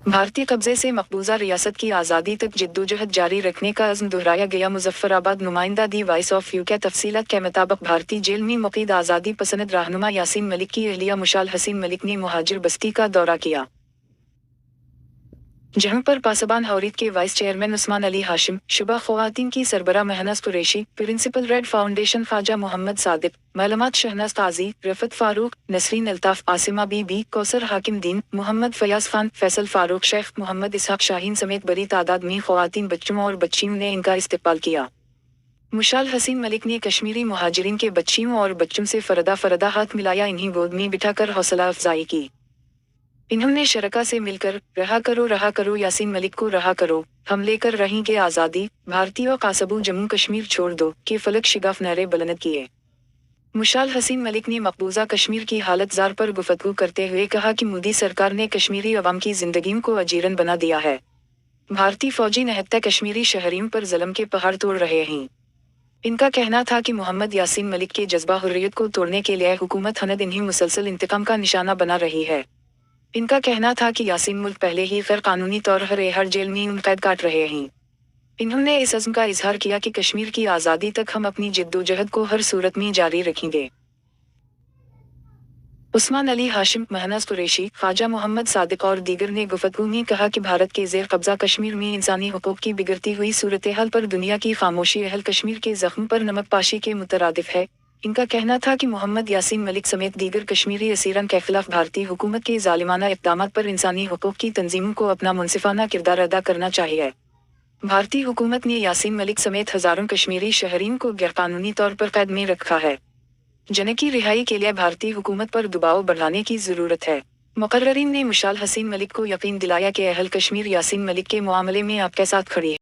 भारतीय कब्जे से मकबूजा रियासत की आज़ादी तक जिद्दोजहद जारी रखने का अज़्म दोहराया गया। मुजफ्फराबाद नुमाइंदा दी वॉइस ऑफ यूके तफसीलात के मुताबिक भारतीय जेल में मुक़ीद आज़ादी पसंद रहनुमा यासीन मलिक की अहलिया मुशाल हसीन मलिक ने मुहाजिर बस्ती का दौरा किया, जहां पर पासबान हौरीत के वाइस चेयरमैन उस्मान अली हाशिम, शुबा ख़वातीन की सरबरा महनस Qureshi, principal red foundation Khwaja Mohammad Sadiq, मालूमात शहनाज ताजी, रफत फारूक, नसरीन अल्ताफ, आसिमा बीबी, कौसर हाकिम दीन, मोहम्मद फयाज खान, फैसल फारूक, शेख मोहम्मद इसहाक शाहीन समेत बड़ी तादाद में ख़वातीन, बच्चों और बच्चियों ने इनका इस्तकबाल किया। मुशाल हसीन मलिक ने कश्मीरी मुहाजिरीन के बच्चियों और बच्चों से फरदा फरदा हाथ मिलाया, इन्हीं गोद में बिठाकर हौसला अफजाई की। इन्होंने शरका से मिलकर रहा करो यासीन मलिक को रहा करो, हम लेकर रहेंगे आज़ादी, भारतीय कासबू जम्मू कश्मीर छोड़ दो के फलक शिगाफ नारे बुलंद किए। मुशाल हसीन मलिक ने मकबूजा कश्मीर की हालत जार पर गुफ्तगू करते हुए कहा कि मोदी सरकार ने कश्मीरी अवाम की जिंदगियों को अजीरन बना दिया है। भारतीय फौजी निहत्ता कश्मीरी शहरियों पर जुल्म के पहाड़ तोड़ रहे हैं। इनका कहना था कि मोहम्मद यासीन मलिक के जज्बा हुर्रियत को तोड़ने के लिए हुकूमत हनद इन्हें मुसलसल इंतकाम का निशाना बना रही है। इनका कहना था कि यासीन मुल्क पहले ही गैर कानूनी तौर हर जेल में कैद काट रहे हैं। इन्होंने इस अज़्म का इजहार किया कि कश्मीर की आज़ादी तक हम अपनी जिद्दोजहद को हर सूरत में जारी रखेंगे। उस्मान अली हाशिम, महनस कुरैशी, ख्वाजा मोहम्मद सादिक और दीगर ने गुफ्तगू में कहा कि भारत के ज़ेर कब्जा कश्मीर में इंसानी हुकूक की बिगड़ती हुई सूरत हाल पर दुनिया की खामोशी अहल कश्मीर के जख्म पर नमक पाशी के मुतरादिफ है। इनका कहना था कि मोहम्मद यासीन मलिक समेत दीगर कश्मीरी असीरन के खिलाफ भारतीय हुकूमत के जालिमाना इक़दामात पर इंसानी हुकूक की तंजीमों को अपना मुनसिफाना किरदार अदा करना चाहिए। भारतीय हुकूमत ने यासीन मलिक समेत हज़ारों कश्मीरी शहरियों को गैरकानूनी तौर पर कैद में रखा है, जिन्हें की रिहाई के लिए भारतीय हुकूमत पर दबाव बढ़ाने की ज़रूरत है। मुकर्ररीन ने मुशाल हसीन मलिक को यकीन दिलाया कि अहल कश्मीर यासीन मलिक के मामले में आपके साथ खड़ी है।